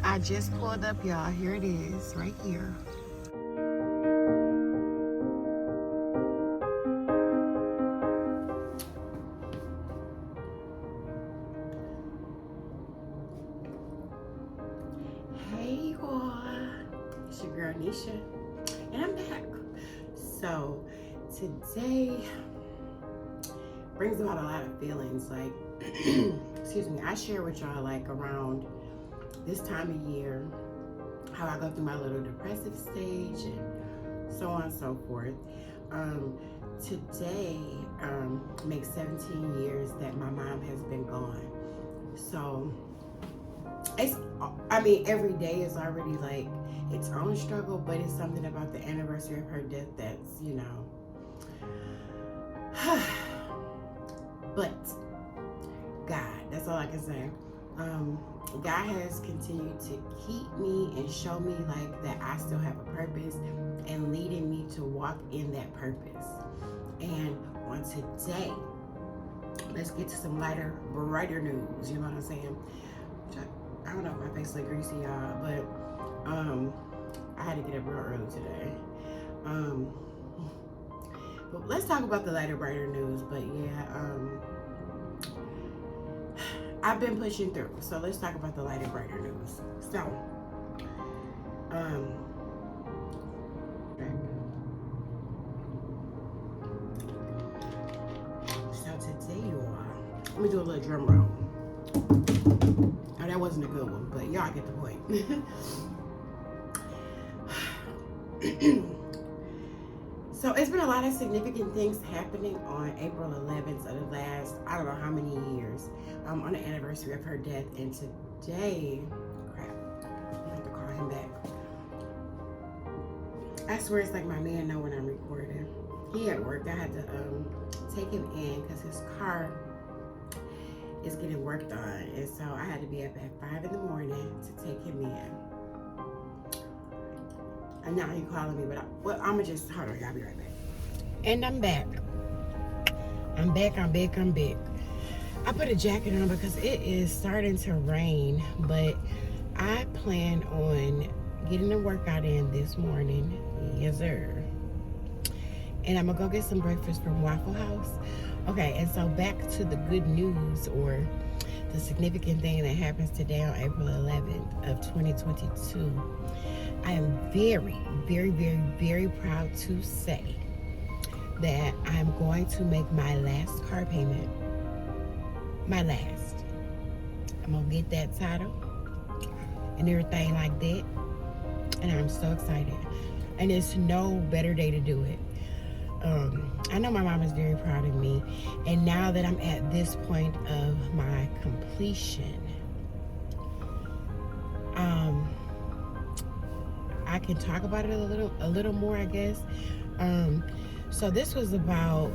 I just pulled up, y'all. Here it is, right here. Hey, y'all. It's your girl, Nesha, and I'm back. So, today brings about a lot of feelings. Like, excuse me, I share with y'all, like, around this time of year, how I go through my little depressive stage and so on and so forth. Today makes 17 years that my mom has been gone. So it's, I mean, every day is already like its own struggle, but it's something about the anniversary of her death that's, you know, but God, that's all I can say. God has continued to keep me and show me like that I still have a purpose and leading me to walk in that purpose. And on today, let's get to some lighter, brighter news. You know what I'm saying? I don't know if my face looks greasy, y'all, but I had to get up real early today. But let's talk about the lighter, brighter news. But yeah, I've been pushing through, so let's talk about the lighter, brighter news. So, today, y'all, let me do a little drum roll. Oh, that wasn't a good one, but y'all get the point. So it's been a lot of significant things happening on April 11th of the last, I don't know how many years, on the anniversary of her death. And today, crap, I have to call him back. I swear it's like my man know when I'm recording. He at work. I had to take him in because his car is getting worked on. And so I had to be up at 5 in the morning to take him in. And now he's calling me, but I'm gonna just, hold on, I'll be right back. And I'm back. I'm back. I put a jacket on because it is starting to rain, but I plan on getting a workout in this morning. Yes, sir. And I'm gonna go get some breakfast from Waffle House. Okay, and so back to the good news, or the significant thing that happens today on April 11th of 2022. I am very, very, very, very proud to say that I'm going to make my last car payment. My last. I'm going to get that title and everything like that. And I'm so excited. And there's no better day to do it. I know my mom is very proud of me. And now that I'm at this point of my completion, I can talk about it a little more, I guess. So this was about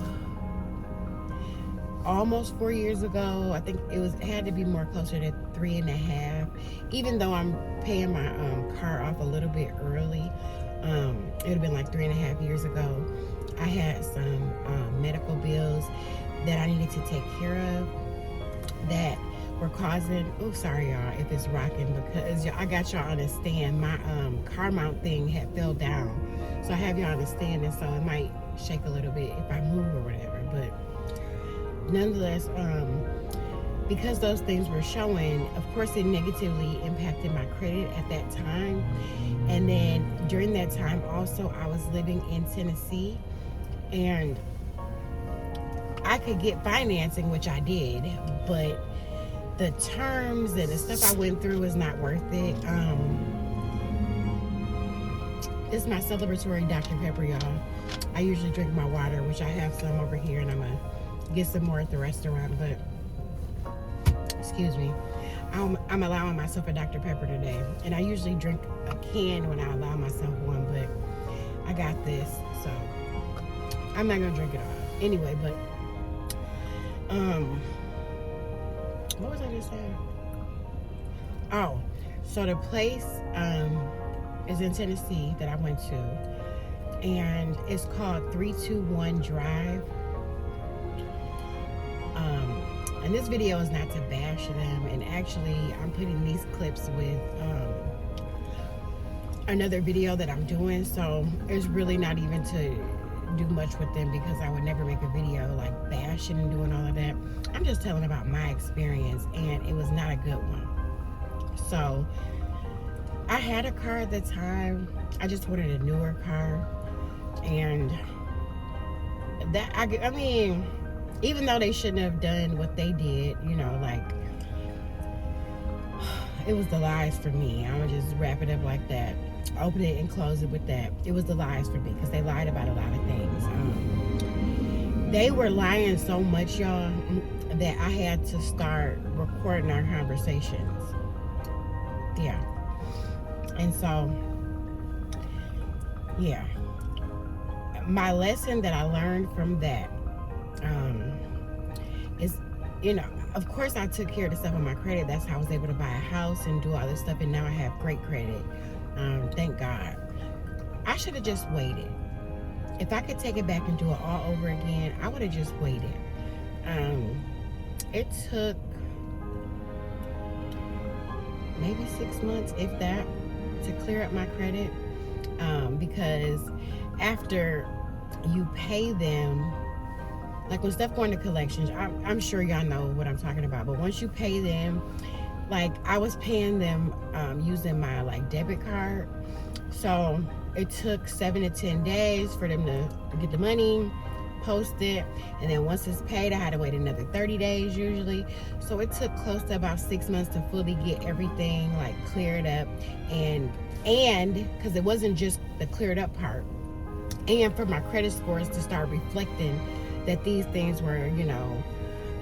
almost 4 years ago. I think it had to be more closer to 3.5. Even though I'm paying my car off a little bit early, it would have been like 3.5 years ago. I had some medical bills that I needed to take care of that were causing, oh sorry y'all if it's rocking, because I got y'all on a stand. My car mount thing had fell down, so I have y'all on a stand, and so it might shake a little bit if I move or whatever. But nonetheless, because those things were showing, of course it negatively impacted my credit at that time. And then during that time also, I was living in Tennessee, and I could get financing, which I did, but the terms and the stuff I went through is not worth it. This is my celebratory Dr. Pepper, y'all. I usually drink my water, which I have some over here, and I'm gonna get some more at the restaurant, but excuse me. I'm allowing myself a Dr. Pepper today, and I usually drink a can when I allow myself one, but I got this, so I'm not gonna drink it all. Anyway, but what was I just saying? Oh, so the place is in Tennessee that I went to, and it's called 321 Drive. And this video is not to bash them, and actually I'm putting these clips with another video that I'm doing, so it's really not even to do much with them, because I would never make a video like bashing and doing all of that. I'm just telling about my experience, and it was not a good one. So I had a car at the time. I just wanted a newer car, and that I mean, even though they shouldn't have done what they did, you know, like, it was the lies for me. I would just wrap it up like that, open it and close it with that. It was the lies for me, because they lied about a lot of things. They were lying so much, y'all, that I had to start recording our conversations. Yeah. And so, yeah. My lesson that I learned from that is, you know, of course I took care of the stuff on my credit. That's how I was able to buy a house and do all this stuff, and now I have great credit. Thank God. I should have just waited. If I could take it back and do it all over again, I would have just waited. It took maybe 6 months, if that, to clear up my credit, because after you pay them, like when stuff going to collections, I'm sure y'all know what I'm talking about, but once you pay them, like I was paying them using my like debit card, so it took 7 to 10 days for them to get the money, post it, and then once it's paid, I had to wait another 30 days usually. So it took close to about 6 months to fully get everything like cleared up, and because it wasn't just the cleared up part, and for my credit scores to start reflecting that these things were, you know,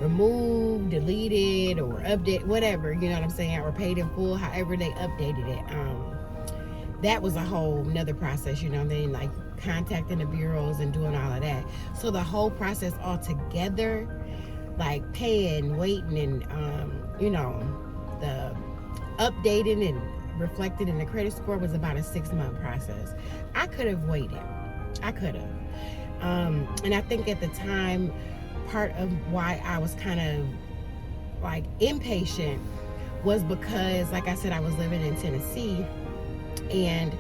removed, deleted, or updated, whatever, you know what I'm saying, or paid in full, however they updated it. That was a whole nother process, you know, then like contacting the bureaus and doing all of that. So the whole process all together, like paying, waiting, and you know, the updating and reflected in the credit score was about a 6-month process. I could have waited. I could have. And I think at the time, part of why I was kind of like impatient was because, like I said, I was living in Tennessee, and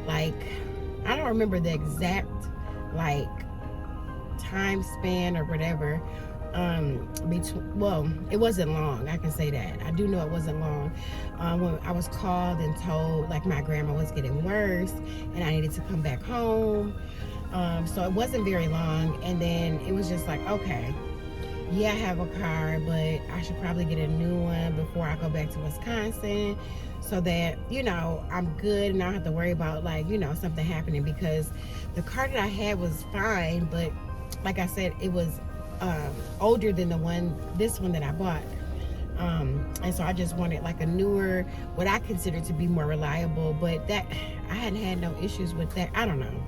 like I don't remember the exact like time span or whatever between, well, it wasn't long, I can say that. I do know it wasn't long, when I was called and told like my grandma was getting worse and I needed to come back home. So it wasn't very long, and then it was just like, okay, yeah, I have a car, but I should probably get a new one before I go back to Wisconsin, so that, you know, I'm good and I don't have to worry about, like, you know, something happening, because the car that I had was fine, but like I said, it was older than this one that I bought. And so I just wanted like a newer, what I consider to be more reliable, but that I hadn't had no issues with that. I don't know,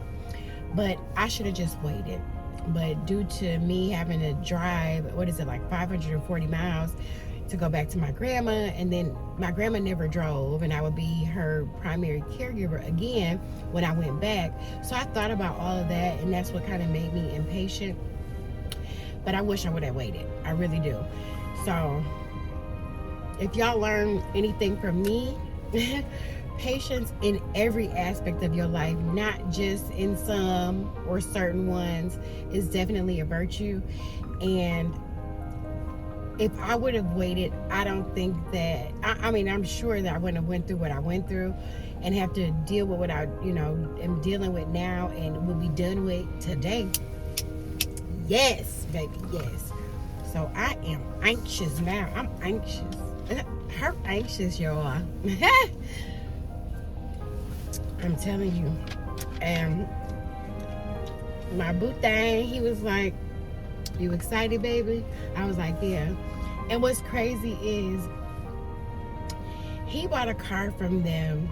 but I should have just waited. But due to me having to drive, what is it, like 540 miles to go back to my grandma, and then my grandma never drove, and I would be her primary caregiver again when I went back. So I thought about all of that, and that's what kind of made me impatient. But I wish I would have waited. I really do. So if y'all learn anything from me, patience in every aspect of your life, not just in some or certain ones, is definitely a virtue. And if I would have waited, I don't think that, I mean, I'm sure that I wouldn't have went through what I went through and have to deal with what I, you know, am dealing with now and will be done with today. Yes, baby, yes. So I am anxious now. I'm anxious. Her anxious, y'all. I'm telling you. And my boo thing, he was like, "You excited, baby?" I was like, "Yeah." And what's crazy is he bought a car from them,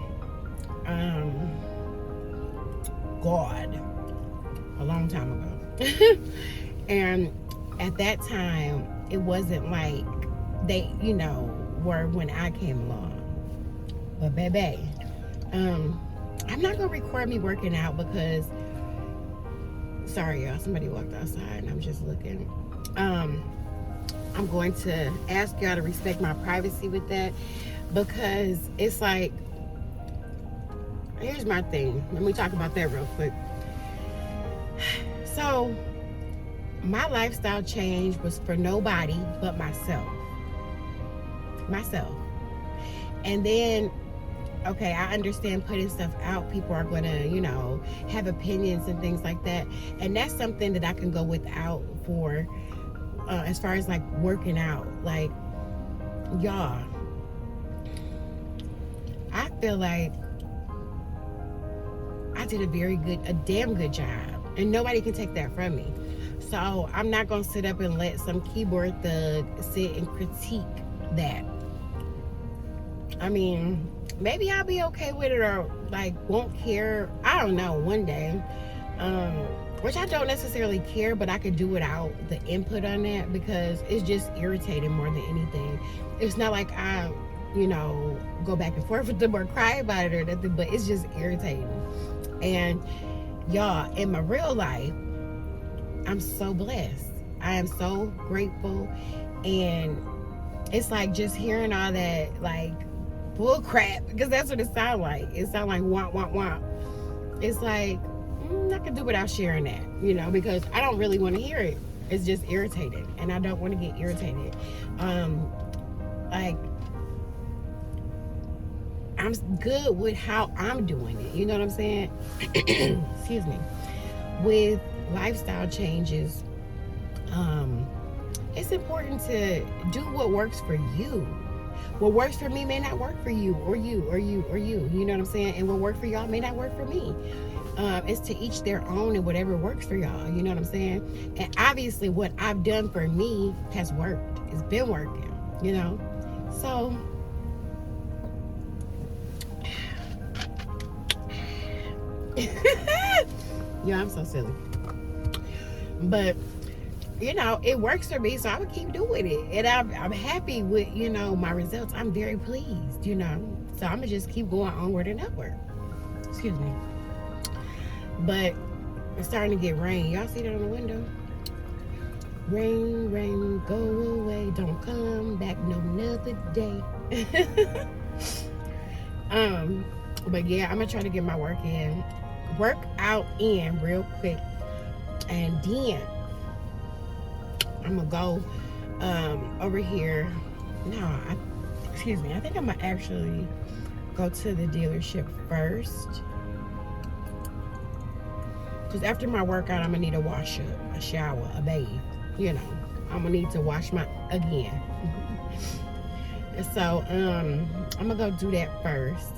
God, a long time ago. And at that time, it wasn't like they, you know, were when I came along. But baby, I'm not gonna record me working out because, sorry y'all, somebody walked outside and I'm just looking. I'm going to ask y'all to respect my privacy with that, because it's like, Here's my thing. Let me talk about that real quick. So, my lifestyle change was for nobody but myself. Myself. And then, okay, I understand putting stuff out. People are going to, you know, have opinions and things like that. And that's something that I can go without for, as far as like working out. Like, y'all, I feel like I did a damn good job. And nobody can take that from me. So I'm not going to sit up and let some keyboard thug sit and critique that. I mean, maybe I'll be okay with it or like won't care. I don't know, one day. Which I don't necessarily care, but I could do without the input on that because it's just irritating more than anything. It's not like I, you know, go back and forth with them or cry about it or nothing, but it's just irritating. And y'all, in my real life, I'm so blessed. I am so grateful. And it's like just hearing all that like bull crap, because that's what it sounds like. It sounds like womp, womp, womp. It's like, I can do without sharing that, you know, because I don't really want to hear it. It's just irritating, and I don't want to get irritated. Like, I'm good with how I'm doing it. You know what I'm saying? Excuse me. With lifestyle changes, it's important to do what works for you. What works for me may not work for you, or you, or you, or you. You know what I'm saying? And what works for y'all may not work for me. It's to each their own, and whatever works for y'all. You know what I'm saying? And obviously, what I've done for me has worked. It's been working. You know, so. Yeah, I'm so silly. But, you know, it works for me, so I would keep doing it. And I'm happy with, you know, my results. I'm very pleased, you know. So I'm going to just keep going onward and upward. Excuse me. But it's starting to get rain. Y'all see that on the window? Rain, rain, go away. Don't come back no another day. But yeah, I'm going to try to get my workout in real quick. And then I'm gonna go over here. Excuse me. I think I'm gonna actually go to the dealership first, because after my workout, I'm gonna need a wash up, a shower, a bathe. You know, I'm gonna need to wash my again. So I'm gonna go do that first.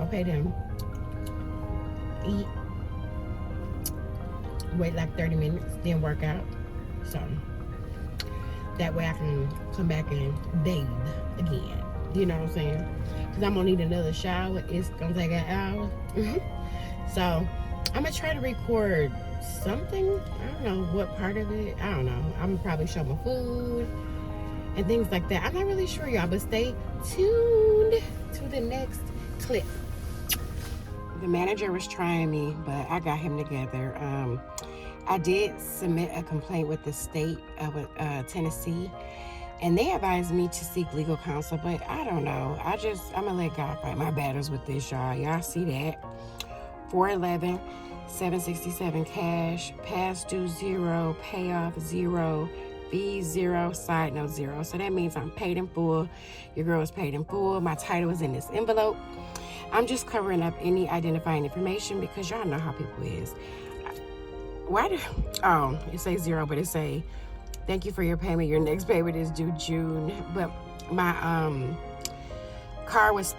Okay, then eat. Wait like 30 minutes, then work out. So that way I can come back and bathe again. You know what I'm saying? Because I'm gonna need another shower. It's gonna take an hour. So I'm gonna try to record something. I don't know what part of it. I don't know. I'm gonna probably show my food and things like that. I'm not really sure, y'all, but stay tuned to the next clip. The manager was trying me, but I got him together. I did submit a complaint with the state of Tennessee, and they advised me to seek legal counsel, but I don't know. I'm gonna let God fight my battles with this, y'all. Y'all see that? 411, 767 cash, past due 0, payoff 0, fees 0, side note 0. So that means I'm paid in full. Your girl is paid in full. My title is in this envelope. I'm just covering up any identifying information because y'all know how people is. It say 0, but it say, thank you for your payment. Your next payment is due June. But my car was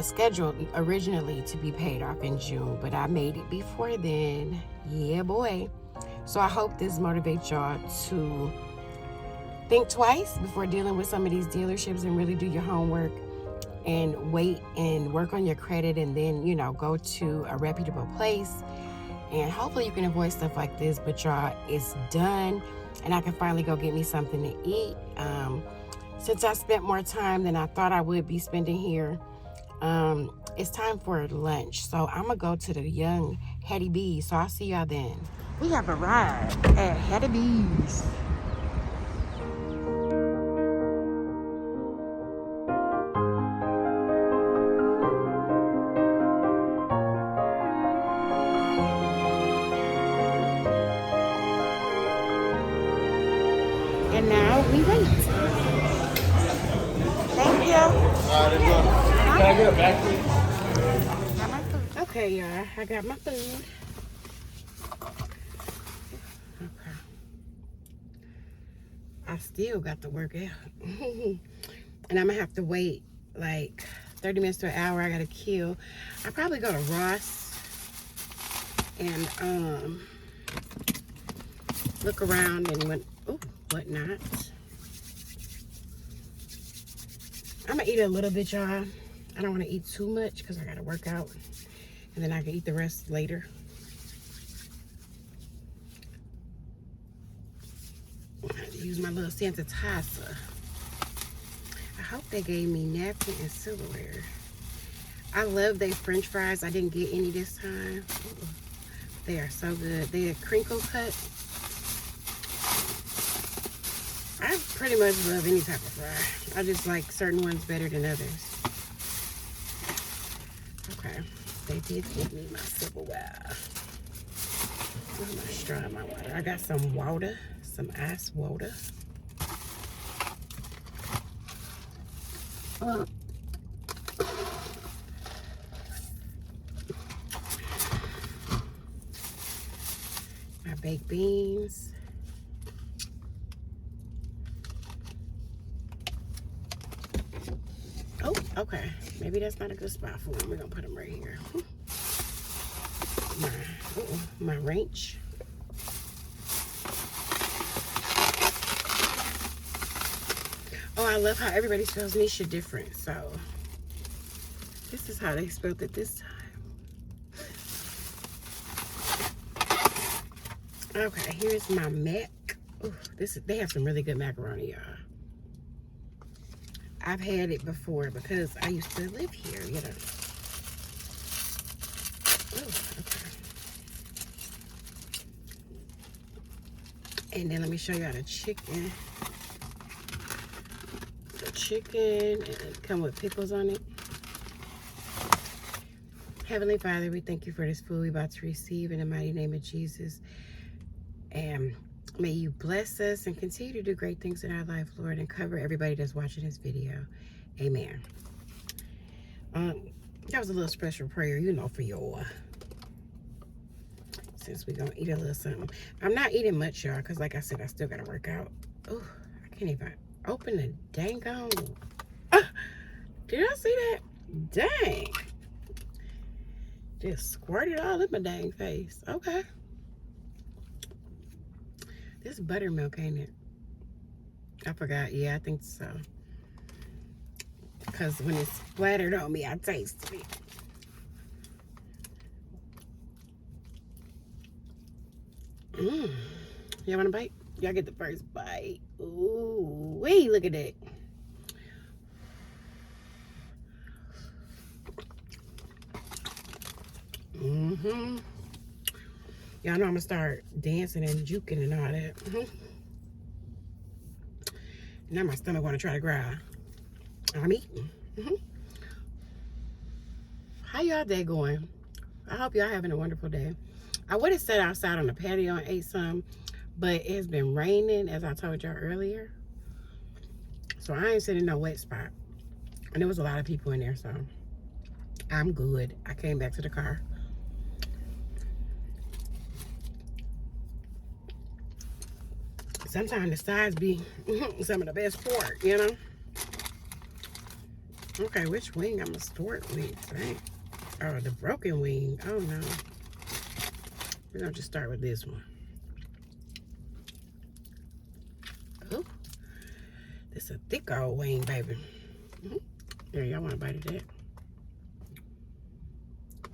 scheduled originally to be paid off in June, but I made it before then. Yeah, boy. So I hope this motivates y'all to think twice before dealing with some of these dealerships and really do your homework and wait and work on your credit, and then, you know, go to a reputable place. And hopefully you can avoid stuff like this. But y'all, it's done, and I can finally go get me something to eat. Since I spent more time than I thought I would be spending here, it's time for lunch. So I'm gonna go to the Young Hetty B's. So I'll see y'all then. We have arrived at Hetty B's. we wait. Thank you. Can I get a back, please? Got my food. Okay, y'all. I got my food. Okay. I still got to work out. And I'm going to have to wait like 30 minutes to an hour. I got to kill. I'll probably go to Ross and look around and whatnot. I'm gonna eat a little bit, y'all. I don't want to eat too much because I gotta work out, and then I can eat the rest later. I have to use my little sanitizer. I hope they gave me napkin and silverware. I love their French fries. I didn't get any this time. Ooh, they are so good. They are crinkle cut. I pretty much love any type of fry. I just like certain ones better than others. Okay, they did give me my silverware. Where's my straw and my water? I got some water, some ice water. My baked beans. Oh, okay. Maybe that's not a good spot for them. We're gonna put them right here. My wrench. Oh, I love how everybody spells Nesha different. So this is how they spelled it this time. Okay, here's my mac. Ooh, they have some really good macaroni, y'all. I've had it before because I used to live here, you know. Ooh, okay. And then let me show y'all the chicken. The chicken, and it come with pickles on it. Heavenly Father, we thank you for this food we're about to receive in the mighty name of Jesus. And may you bless us and continue to do great things in our life, Lord, and cover everybody that's watching this video. Amen. That was a little special prayer, you know, for y'all. Since we're going to eat a little something. I'm not eating much, y'all, because like I said, I still got to work out. Oh, I can't even open the dang on. Did I see that? Dang. Just squirted all in my dang face. Okay. This is buttermilk, ain't it? I forgot. Yeah, I think so. Because when it's splattered on me, I taste it. Y'all want a bite? Y'all get the first bite. Ooh, wait, look at that. Y'all know I'm gonna start dancing and juking and all that. Now my stomach wanna try to growl. I'm eating. How y'all day going? I hope y'all having a wonderful day. I would have sat outside on the patio and ate some, but it's been raining, as I told y'all earlier. So I ain't sitting in no wet spot. And there was a lot of people in there, so I'm good. I came back to the car. Sometimes the sides be some of the best pork, you know? Okay, which wing I'm gonna start with? Dang. Oh, the broken wing. Oh no. We're gonna just start with this one. Oh, this is a thick old wing, baby. There, y'all want a bite of that?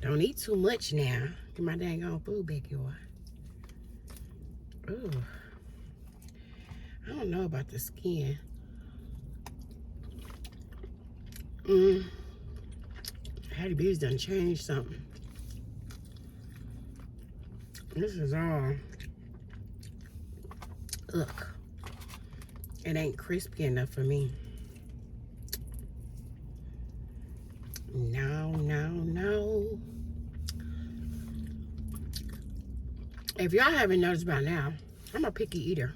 Don't eat too much now. Get my dang old food back, y'all. Ooh. I don't know about the skin. Hattie B's done changed something. This is all, look, it ain't crispy enough for me. No, no, no. If y'all haven't noticed by now, I'm a picky eater.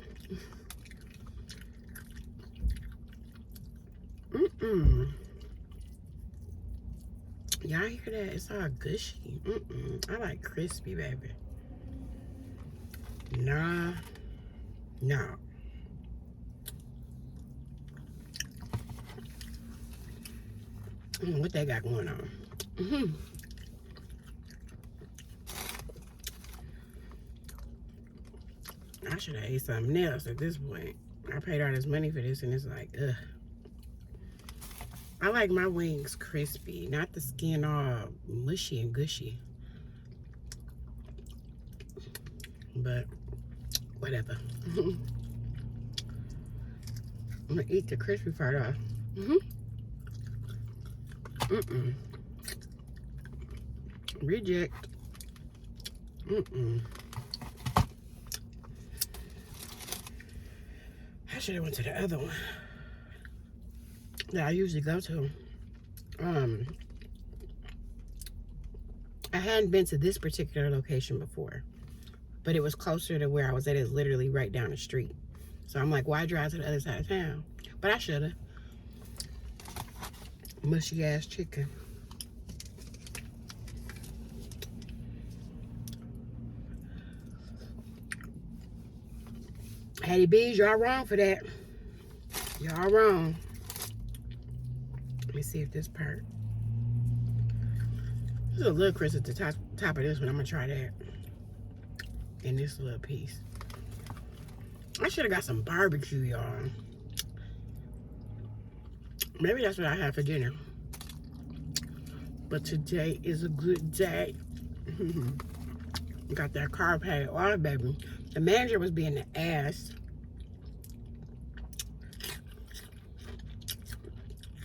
Y'all hear that? It's all gushy. I like crispy, baby. Nah. No. What they got going on? I should have ate something else at this point. I paid all this money for this and it's like, ugh. I like my wings crispy, not the skin all mushy and gushy. But whatever. I'm gonna eat the crispy part off. Reject. I should have went to the other one that I usually go to. I hadn't been to this particular location before, but it was closer to where I was at. It's literally right down the street. So I'm like, why drive to the other side of town? But I should have. Mushy ass chicken. Hattie B's, y'all wrong for that. Y'all wrong. Let me see if this part. There's a little crisp at the top of this one. I'm gonna try that. And this little piece. I should have got some barbecue, y'all. Maybe that's what I had for dinner. But today is a good day. Got that car paid off, baby. The manager was being an ass.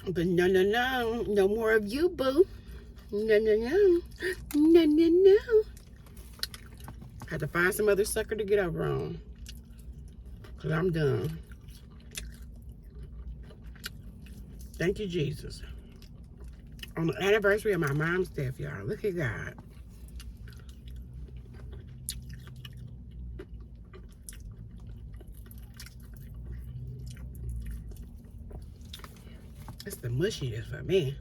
But no, no, no. No more of you, boo. No, no, no. No, no, no. Had to find some other sucker to get over on. Because I'm done. Thank you, Jesus. On the anniversary of my mom's death, y'all. Look at God. It's the mushiness for me.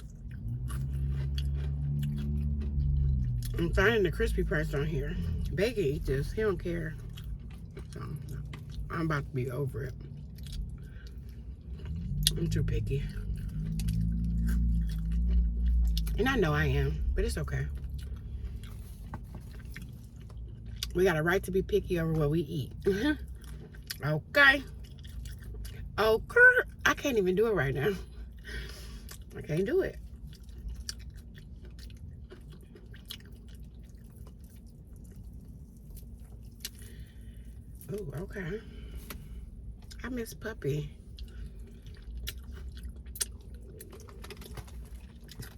I'm finding the crispy parts on here. They can eat this. He don't care. So, I'm about to be over it. I'm too picky. And I know I am, but it's okay. We got a right to be picky over what we eat. Okay. Okay. I can't even do it right now. I can't do it. Oh, okay. I miss Puppy.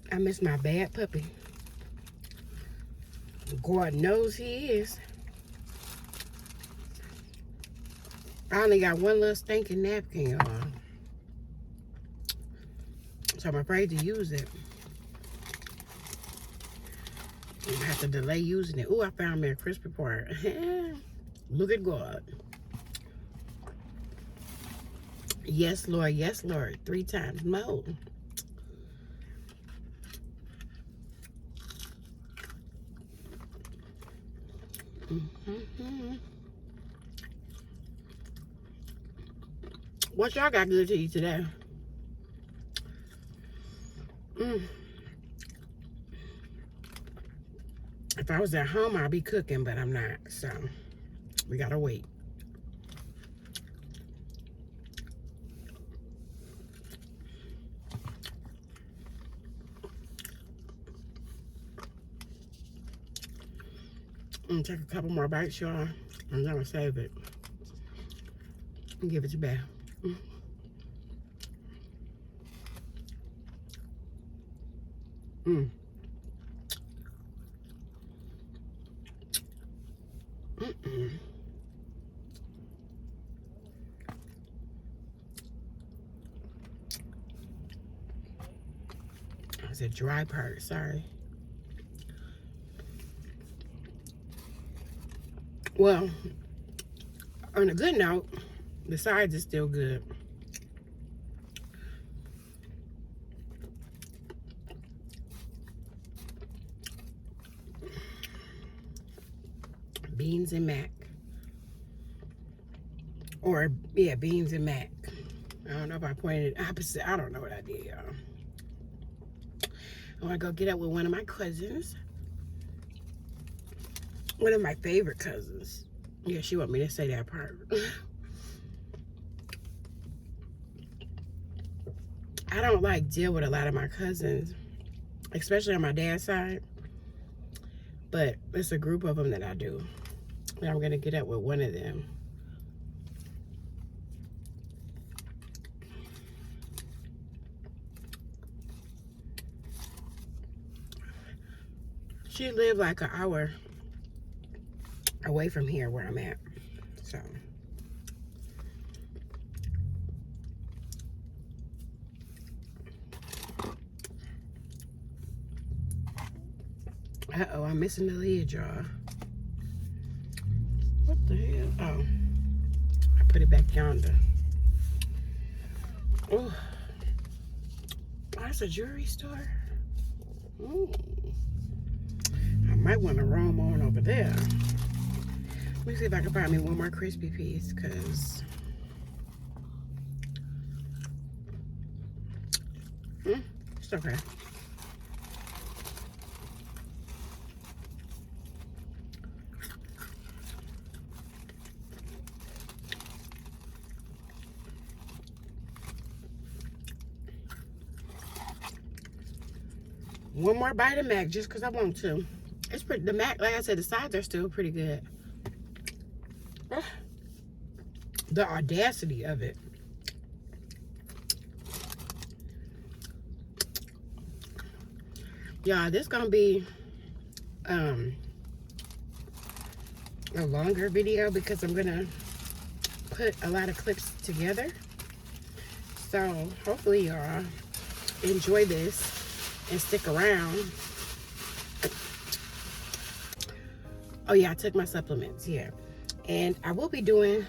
I miss my bad puppy. God knows he is. I only got one little stinking napkin, y'all. So I'm afraid to use it. I'm gonna have to delay using it. Ooh, I found me a crispy part. Look at God. Yes, Lord. Yes, Lord. 3 times more. What y'all got good to eat today? If I was at home, I'd be cooking, but I'm not. So, we gotta wait. I'm gonna take a couple more bites, y'all. And I'm gonna save it. And give it to Belle. It's a dry part, sorry. Well, on a good note, the sides is still good. Beans and mac. Or, yeah, beans and mac. I don't know if I pointed it opposite. I don't know what I did, y'all. I want to go get up with one of my cousins. One of my favorite cousins. Yeah, she want me to say that part. I don't like deal with a lot of my cousins, especially on my dad's side. But it's a group of them that I do. And I'm going to get up with one of them. She lived like an hour away from here where I'm at. So. Uh-oh, I'm missing the lid, y'all. What the hell? Oh. I put it back yonder. Oh. That's a jewelry store? Ooh. I might want to roam on over there. Let me see if I can find me one more crispy piece, because it's okay. One more bite of mac just because I want to. It's pretty, the mac, like I said, the sides are still pretty good. The audacity of it. Yeah, this gonna be a longer video because I'm gonna put a lot of clips together. So hopefully y'all enjoy this and stick around. Oh yeah, I took my supplements, yeah. And I will be doing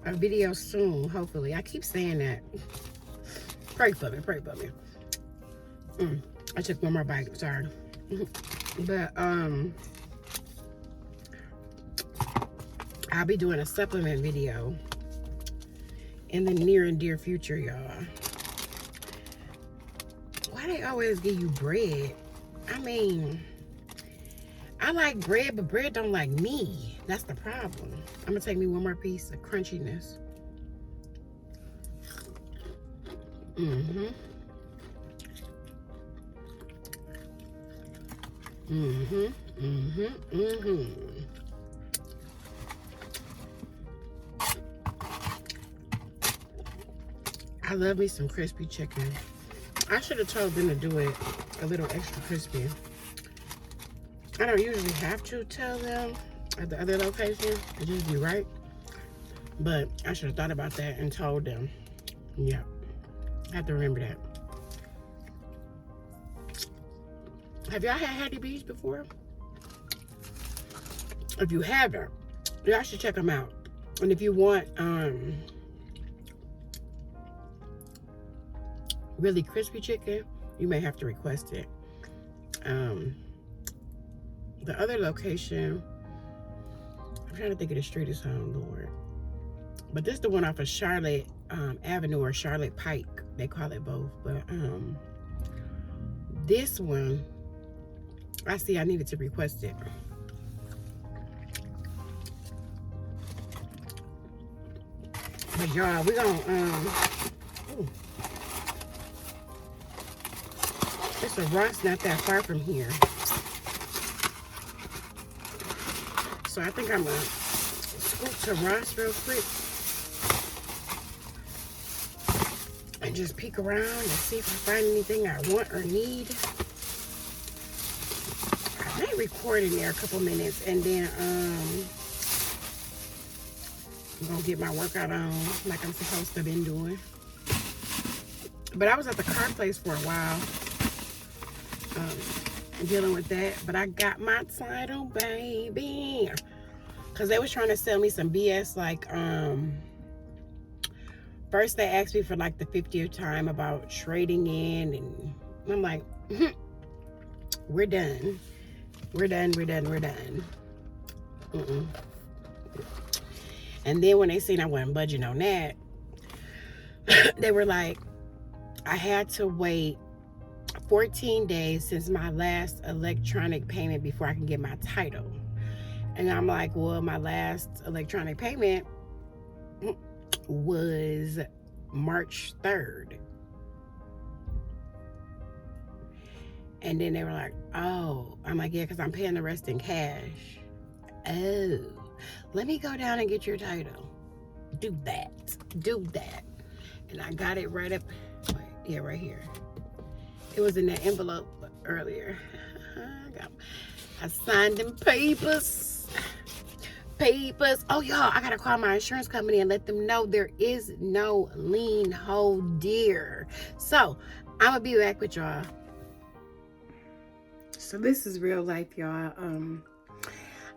a video soon, hopefully. I keep saying that. Pray for me, pray for me. I took one more bite, sorry. But I'll be doing a supplement video in the near and dear future, y'all. Why they always give you bread? I mean, I like bread, but bread don't like me. That's the problem. I'm gonna take me one more piece of crunchiness. I love me some crispy chicken. I should have told them to do it a little extra crispy. I don't usually have to tell them at the other location. It just be right. But I should have thought about that and told them. Yeah. I have to remember that. Have y'all had Hattie B's before? If you haven't, y'all should check them out. And if you want really crispy chicken, you may have to request it. The other location, I'm trying to think of the street it's on, Lord. But this is the one off of Charlotte Avenue or Charlotte Pike. They call it both. But this one, I see I needed to request it. But y'all, we're gonna it's a Ross not that far from here. So I think I'm gonna scoot to Ross real quick and just peek around and see if I find anything I want or need. I may record in there a couple minutes and then I'm gonna get my workout on like I'm supposed to have been doing. But I was at the car place for a while. Dealing with that, but I got my title, baby, because they was trying to sell me some BS. Like first they asked me for like the 50th time about trading in, and I'm like, we're done. Mm-mm. And then when they seen I wasn't budging on that, they were like, I had to wait 14 days since my last electronic payment before I can get my title. And I'm like, well, my last electronic payment was March 3rd. And then they were like, oh. I'm like, yeah, because I'm paying the rest in cash. Oh, let me go down and get your title. Do that. And I got it right up, yeah, right here. It was in that envelope earlier. I signed them papers. Oh, y'all, I gotta call my insurance company and let them know there is no lien hold, dear. So I'm gonna be back with y'all. So this is real life, y'all.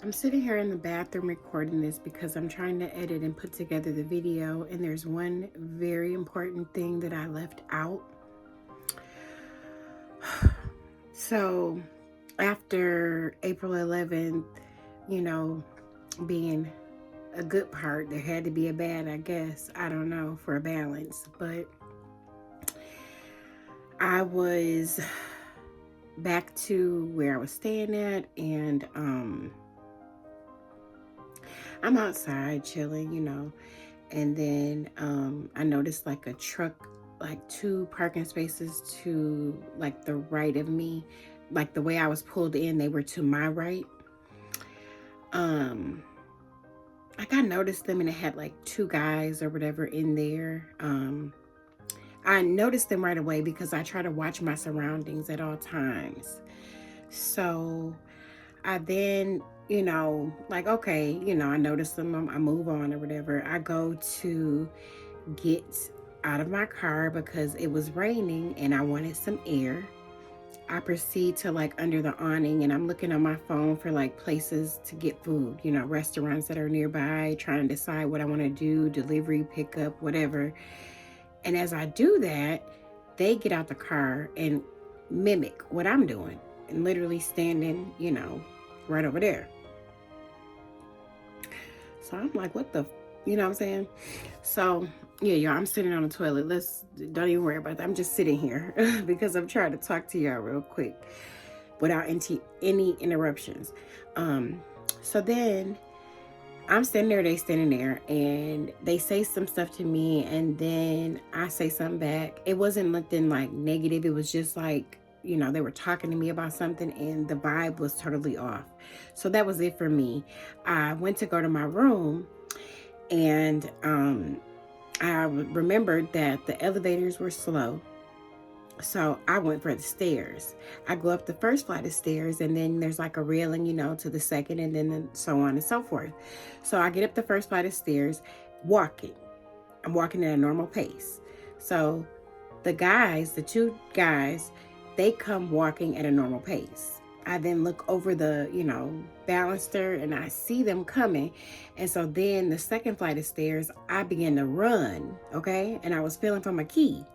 I'm sitting here in the bathroom recording this because I'm trying to edit and put together the video, and there's one very important thing that I left out. So after April 11th, you know, being a good part, there had to be a bad, I guess. I don't know, for a balance. But I was back to where I was staying at, and I'm outside chilling, you know, and then I noticed like a truck, like 2 parking spaces to like the right of me, like the way I was pulled in, they were to my right. Like I noticed them, and it had like 2 guys or whatever in there. I noticed them right away because I try to watch my surroundings at all times. So I then, you know, like, okay, you know, I noticed them, I move on or whatever. I go to get out of my car because it was raining and I wanted some air. I proceed to like under the awning, and I'm looking on my phone for like places to get food, you know, restaurants that are nearby, trying to decide what I want to do, delivery, pickup, whatever. And as I do that, they get out the car and mimic what I'm doing and literally standing, you know, right over there. So I'm like, what the, you know what I'm saying? So yeah, y'all, I'm sitting on the toilet. Don't even worry about that. I'm just sitting here because I'm trying to talk to y'all real quick without any interruptions. So then I'm standing there, they standing there, and they say some stuff to me, and then I say something back. It wasn't nothing like negative. It was just like, you know, they were talking to me about something, and the vibe was totally off. So that was it for me. I went to go to my room, and I remembered that the elevators were slow. So I went for the stairs. I go up the first flight of stairs, and then there's like a railing, you know, to the second, and then so on and so forth. So I get up the first flight of stairs, walking. I'm walking at a normal pace. So the 2 guys, they come walking at a normal pace. I then look over the, you know, baluster, and I see them coming. And so then the second flight of stairs, I began to run, okay? And I was feeling for my key.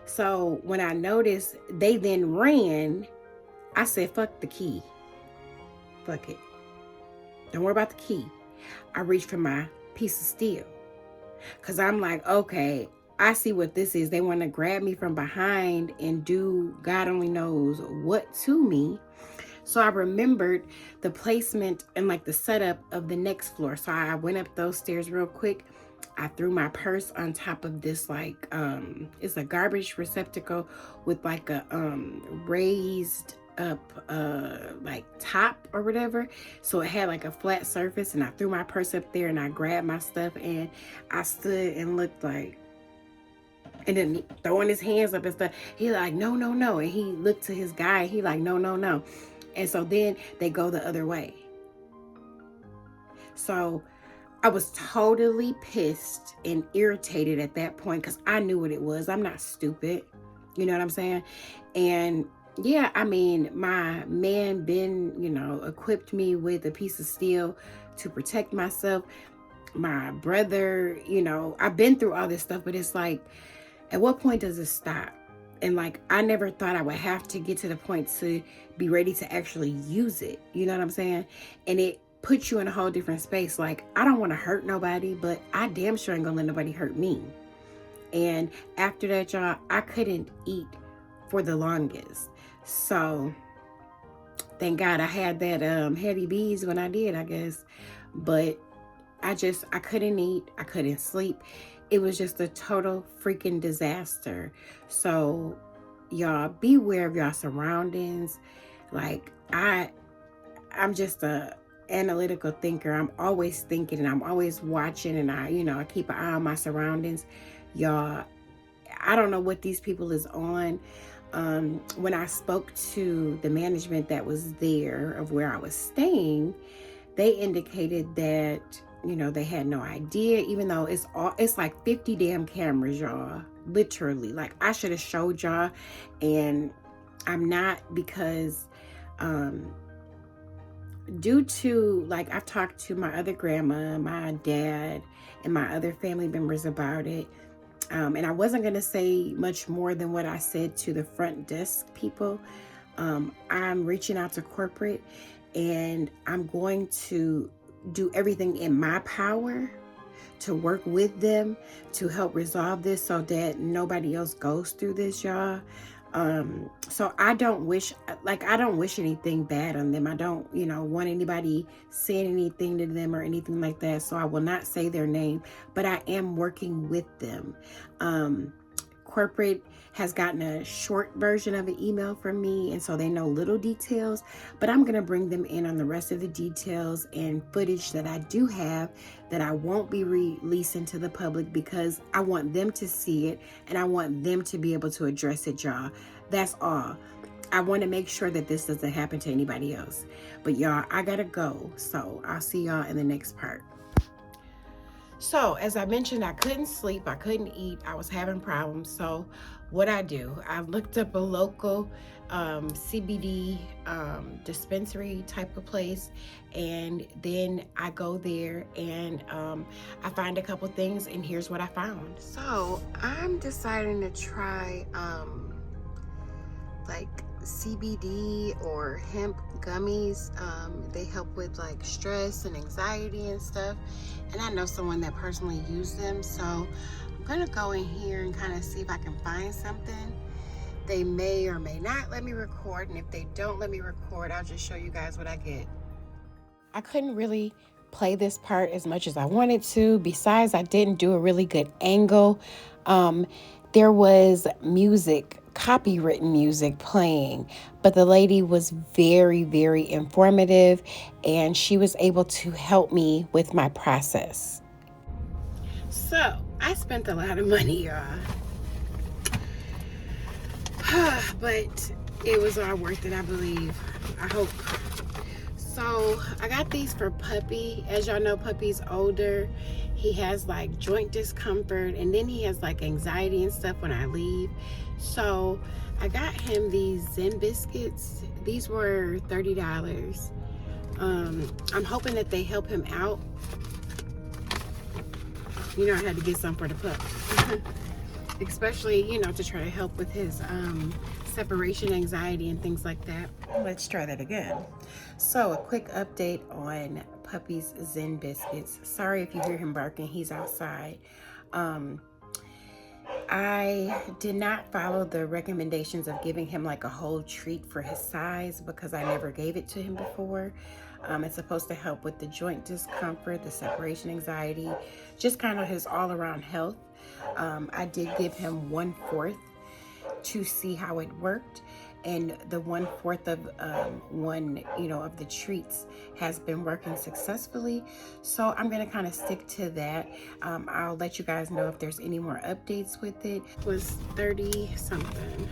So when I noticed they then ran, I said, fuck the key. Fuck it. Don't worry about the key. I reached for my piece of steel. Because I'm like, okay, I see what this is. They want to grab me from behind and do God only knows what to me. So I remembered the placement and like the setup of the next floor. So I went up those stairs real quick. I threw my purse on top of this, like, it's a garbage receptacle with like a raised up like top or whatever. So it had like a flat surface, and I threw my purse up there, and I grabbed my stuff, and I stood and looked like, and then throwing his hands up and stuff. He like, no, no, no. And he looked to his guy. He like, no, no, no. And so then they go the other way. So I was totally pissed and irritated at that point because I knew what it was. I'm not stupid. You know what I'm saying? And yeah, I mean, my man Ben, you know, equipped me with a piece of steel to protect myself. My brother, you know, I've been through all this stuff, but it's like, at what point does it stop? And like, I never thought I would have to get to the point to be ready to actually use it. You know what I'm saying? And it puts you in a whole different space. Like, I don't want to hurt nobody, but I damn sure ain't gonna let nobody hurt me. And after that, y'all, I couldn't eat for the longest. So thank God I had that heavy bees when I did, I guess. But I couldn't eat, I couldn't sleep. It was just a total freaking disaster. So y'all, beware of y'all surroundings. Like, I'm just a analytical thinker. I'm always thinking and I'm always watching, and I keep an eye on my surroundings. Y'all, I don't know what these people is on. When I spoke to the management that was there of where I was staying, they indicated that, they had no idea, even though it's like 50 damn cameras, y'all. Literally. Like, I should have showed y'all, and I'm not, because due to, like, I've talked to my other grandma, my dad, and my other family members about it. And I wasn't going to say much more than what I said to the front desk people. I'm reaching out to corporate, and I'm going to do everything in my power to work with them to help resolve this so that nobody else goes through this, y'all. So I don't wish anything bad on them. I don't, want anybody saying anything to them or anything like that. So I will not say their name, but I am working with them. Corporate has gotten a short version of an email from me, and so they know little details, but I'm going to bring them in on the rest of the details and footage that I do have that I won't be releasing to the public, because I want them to see it and I want them to be able to address it, y'all. That's all. I want to make sure that this doesn't happen to anybody else. But y'all, I gotta go, so I'll see y'all in the next part. So, as I mentioned, I couldn't sleep, I couldn't eat, I was having problems. So what I do, I looked up a local CBD dispensary type of place, and then I go there and I find a couple things, and here's what I found. So I'm deciding to try like CBD or hemp gummies. They help with like stress and anxiety and stuff, and I know someone that personally used them, so I'm gonna go in here and kind of see if I can find something. They may or may not let me record, and if they don't let me record, I'll just show you guys what I get. I couldn't really play this part as much as I wanted to. Besides, I didn't do a really good angle. There was music, copywritten music playing, but the lady was very, very informative, and she was able to help me with my process. So I spent a lot of money, y'all. But it was all worth it, I believe. I hope. So I got these for Puppy. As y'all know, Puppy's older. He has like joint discomfort, and then he has like anxiety and stuff when I leave. So I got him these Zen biscuits. These were $30. I'm hoping that they help him out. I had to get some for the pup. Especially, to try to help with his separation anxiety and things like that. Let's try that again. So a quick update on Puppy's Zen biscuits. Sorry if you hear him barking, he's outside. I did not follow the recommendations of giving him like a whole treat for his size, because I never gave it to him before. It's supposed to help with the joint discomfort, the separation anxiety, just kind of his all-around health. I did give him 1/4 to see how it worked, and the 1/4 of of the treats has been working successfully. So I'm gonna kind of stick to that. I'll let you guys know if there's any more updates with it. It was 30 something.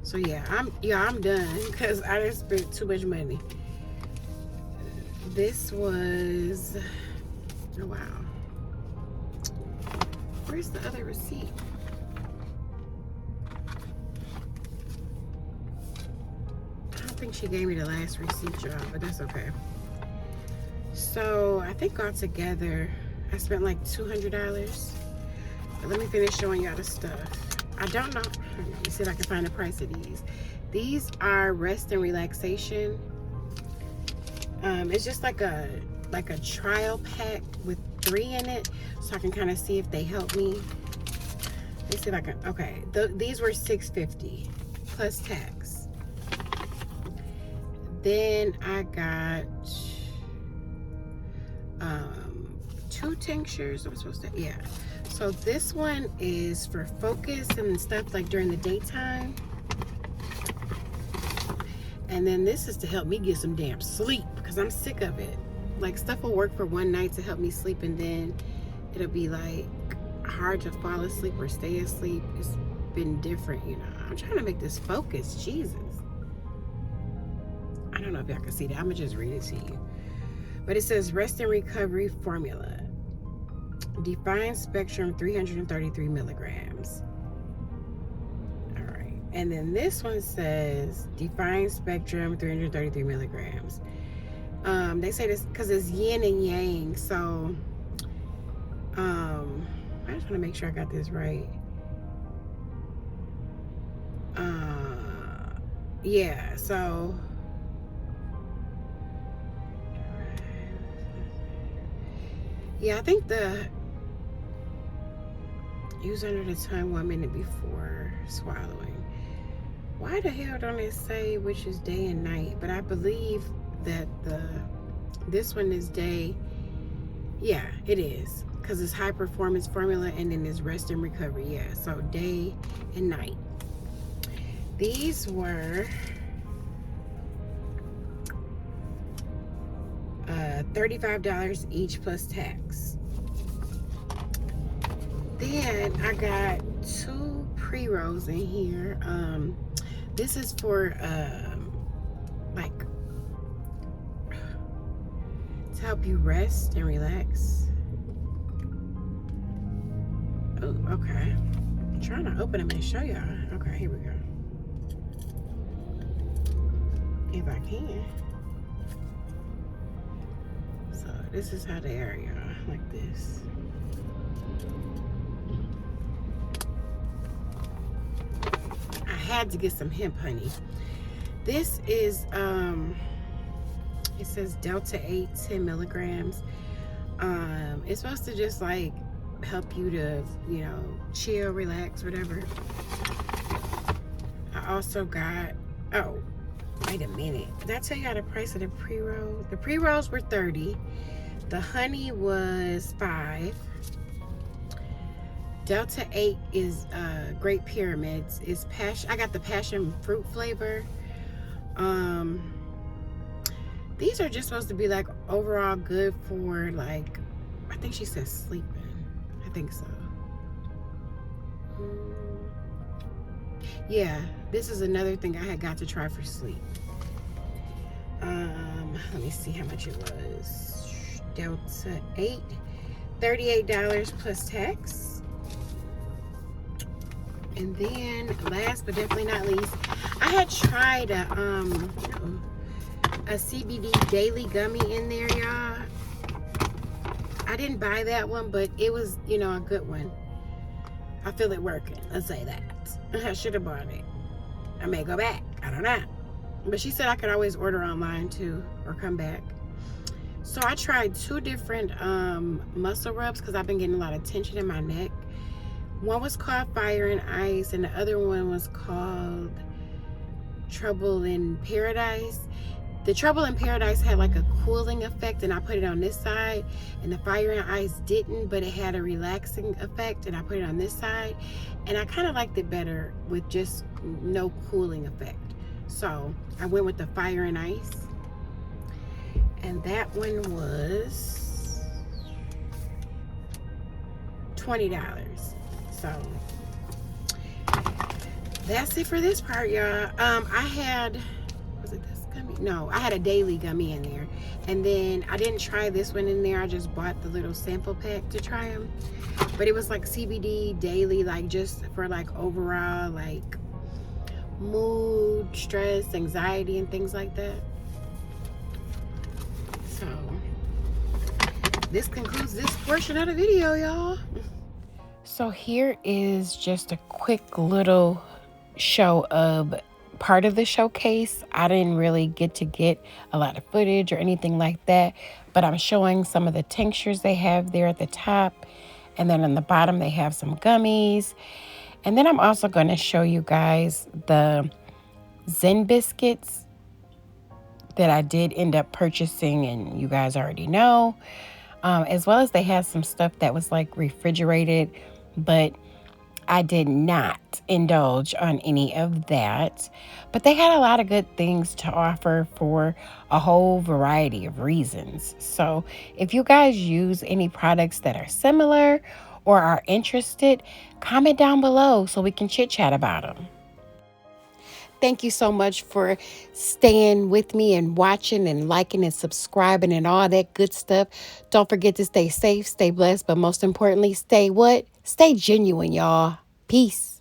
So yeah, I'm done, because I just spent too much money. This was, oh wow. Where's the other receipt? I don't think she gave me the last receipt, y'all, but that's okay. So I think altogether I spent like $200. But let me finish showing y'all the stuff. I don't know. Let me see if I can find the price of these. These are rest and relaxation It's just like a trial pack with 3 in it, so I can kind of see if they help me. Let's see if I can. Okay, these were $6.50 plus tax. Then I got 2 tinctures. I'm supposed to, yeah. So this one is for focus and stuff like during the daytime. And then this is to help me get some damn sleep because I'm sick of it. Like, stuff will work for one night to help me sleep, and then it'll be like hard to fall asleep or stay asleep. It's been different, you know. I'm trying to make this focus. Jesus. I don't know if y'all can see that. I'm gonna just read it to you. But it says Rest and Recovery Formula. Defined Spectrum 333 milligrams. All right. And then this one says Defined Spectrum 333 milligrams. They say this because it's yin and yang. So I just want to make sure I got this right. Yeah, so yeah, I think the use under the tongue 1 minute before swallowing. Why the hell don't it say which is day and night? But I believe that this one is day. Yeah, it is, because it's high performance formula, and then it's rest and recovery. Yeah, so day and night. These were $35 each plus tax. Then I got 2 pre-rolls in here. This is for like to help you rest and relax. Oh, okay. I'm trying to open them and show y'all. Okay, here we go. If I can. So this is how they are, y'all. Like this. I had to get some hemp honey. This is it says Delta 8 10 milligrams. It's supposed to just like help you to, you know, chill, relax, whatever. I also got, oh, wait a minute. Did I tell you the price of the pre-roll? The pre-rolls were $30. The honey was $5. Delta 8 is Great Pyramids. It's passion. I got the passion fruit flavor. These are just supposed to be like overall good for like, I think she says sleeping. I think so. Yeah, this is another thing I had got to try for sleep. Let me see how much it was. Delta 8, $38 plus tax. And then last but definitely not least, I had tried a CBD daily gummy in there, y'all. I didn't buy that one, but it was, you know, a good one. I feel it working. Let's say that. I should have bought it. I may go back. I don't know. But she said I could always order online too, or come back. So I tried 2 different muscle rubs because I've been getting a lot of tension in my neck. One was called Fire and Ice, and the other one was called Trouble in Paradise. The Trouble in Paradise had like a cooling effect, and I put it on this side, and the Fire and Ice didn't, but it had a relaxing effect, and I put it on this side, and I kind of liked it better with just no cooling effect. So I went with the Fire and Ice, and that one was $20. So that's it for this part, y'all. I had, was it this gummy? No, I had a daily gummy in there, and then I didn't try this one in there. I just bought the little sample pack to try them, but it was like CBD daily, like just for like overall like mood, stress, anxiety, and things like that. So this concludes this portion of the video, y'all. So here is just a quick little show of part of the showcase. I didn't really get a lot of footage or anything like that, but I'm showing some of the tinctures they have there at the top. And then on the bottom, they have some gummies. And then I'm also going to show you guys the Zen biscuits that I did end up purchasing, and you guys already know. As well as they had some stuff that was like refrigerated, but I did not indulge on any of that. But they had a lot of good things to offer for a whole variety of reasons. So if you guys use any products that are similar or are interested, comment down below so we can chit chat about them. Thank you so much for staying with me and watching and liking and subscribing and all that good stuff. Don't forget to stay safe, stay blessed, but most importantly, stay what? Stay genuine, y'all. Peace.